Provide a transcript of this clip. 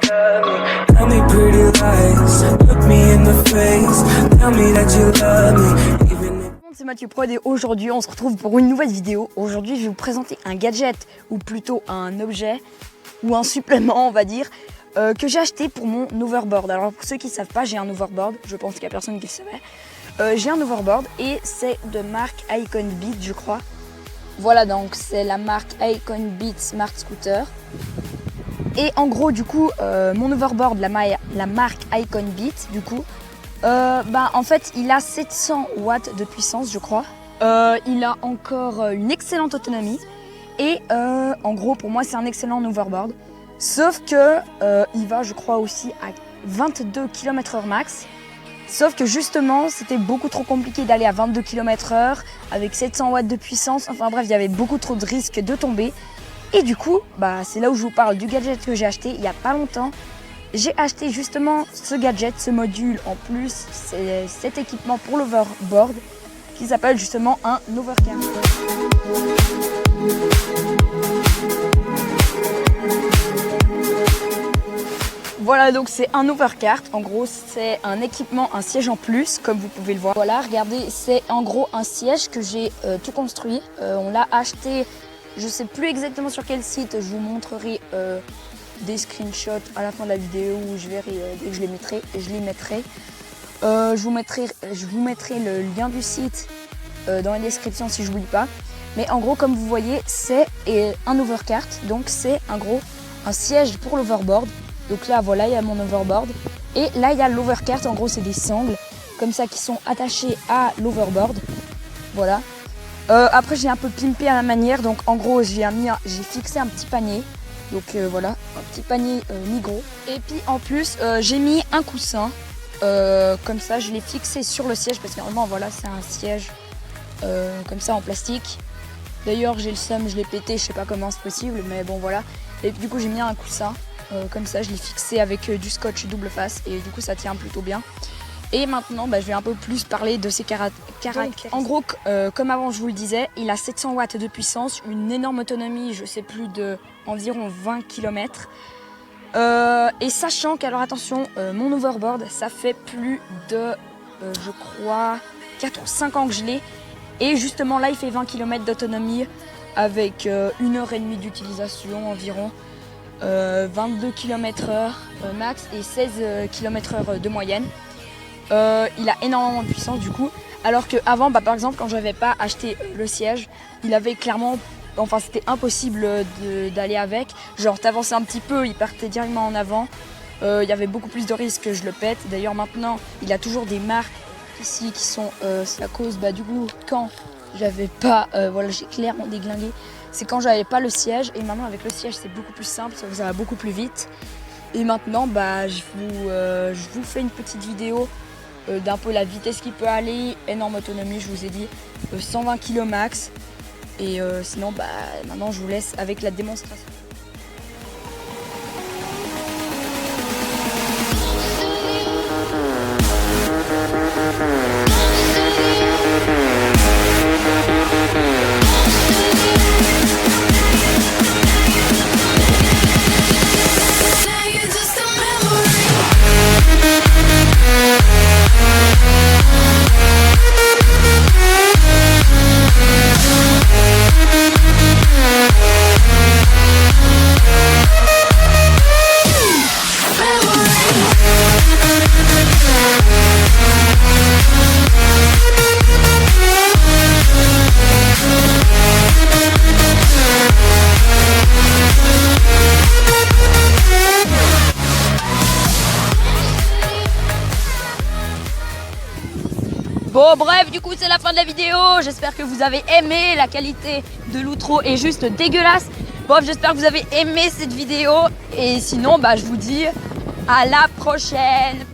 love me. Tell me pretty lies, look me in the face. Tell me that you love me, even if... C'est Mathieu Prod et aujourd'hui on se retrouve pour une nouvelle vidéo. Aujourd'hui je vais vous présenter un gadget, ou plutôt un objet, ou un supplément on va dire, que j'ai acheté pour mon overboard. Alors pour ceux qui ne savent pas, j'ai un overboard, je pense qu'il n'y a personne qui le savait. J'ai un overboard et c'est de marque Icon Beat je crois. Voilà, donc c'est la marque Icon Beat Smart Scooter. Et en gros du coup mon overboard, la marque Icon Beat du coup, en fait il a 700 watts de puissance je crois. Il a encore une excellente autonomie et en gros pour moi c'est un excellent overboard. Sauf que il va je crois aussi à 22 km/h max. Sauf que justement c'était beaucoup trop compliqué d'aller à 22 km/h avec 700 watts de puissance. Enfin bref, il y avait beaucoup trop de risques de tomber. Et du coup, c'est là où je vous parle du gadget que j'ai acheté il n'y a pas longtemps. J'ai acheté justement ce gadget, ce module en plus, c'est cet équipement pour l'overboard qui s'appelle justement un overcard. Voilà, donc c'est un overcart. En gros, c'est un équipement, un siège en plus, comme vous pouvez le voir. Voilà, regardez, c'est en gros un siège que j'ai tout construit. On l'a acheté, je sais plus exactement sur quel site. Je vous montrerai des screenshots à la fin de la vidéo où je verrai dès que je les mettrai. Je vous mettrai le lien du site dans la description si je n'oublie pas. Mais en gros, comme vous voyez, c'est un overcart. Donc c'est en gros un siège pour l'overboard. Donc là, voilà, il y a mon overboard. Et là, il y a l'overcart. En gros, c'est des sangles comme ça qui sont attachées à l'overboard. Voilà. Après, j'ai un peu pimpé à la manière. Donc, en gros, j'ai fixé un petit panier. Donc, voilà, un petit panier Migros. Et puis, en plus, j'ai mis un coussin. Comme ça, je l'ai fixé sur le siège. Parce que normalement, voilà, c'est un siège comme ça en plastique. D'ailleurs, j'ai le seum, je l'ai pété. Je sais pas comment c'est possible. Mais bon, voilà. Et puis, du coup, j'ai mis un coussin. Comme ça, je l'ai fixé avec du scotch double face et du coup ça tient plutôt bien. Et maintenant je vais un peu plus parler de ses caractéristiques. En gros, comme avant je vous le disais, il a 700 watts de puissance, une énorme autonomie, je sais plus de environ 20 km. Et sachant qu'alors attention, mon overboard ça fait plus de je crois 4 ou 5 ans que je l'ai. Et justement là il fait 20 km d'autonomie avec 1h30 d'utilisation environ. 22 km/h max et 16 km/h de moyenne. Il a énormément de puissance du coup. Alors qu'avant, par exemple, quand j'avais pas acheté le siège, il avait clairement, enfin c'était impossible d'aller avec. Genre t'avançais un petit peu, il partait directement en avant. Il y avait beaucoup plus de risques que je le pète. D'ailleurs maintenant, il a toujours des marques ici qui sont, c'est à cause du coup quand j'avais pas, voilà, j'ai clairement déglingué. C'est quand j'avais pas le siège et maintenant avec le siège c'est beaucoup plus simple, ça va beaucoup plus vite. Et maintenant je vous fais une petite vidéo d'un peu la vitesse qu'il peut aller, énorme autonomie je vous ai dit, 120 km max. Et sinon maintenant je vous laisse avec la démonstration. Bon bref, du coup c'est la fin de la vidéo, j'espère que vous avez aimé, la qualité de l'outro est juste dégueulasse. Bon, j'espère que vous avez aimé cette vidéo et sinon je vous dis à la prochaine.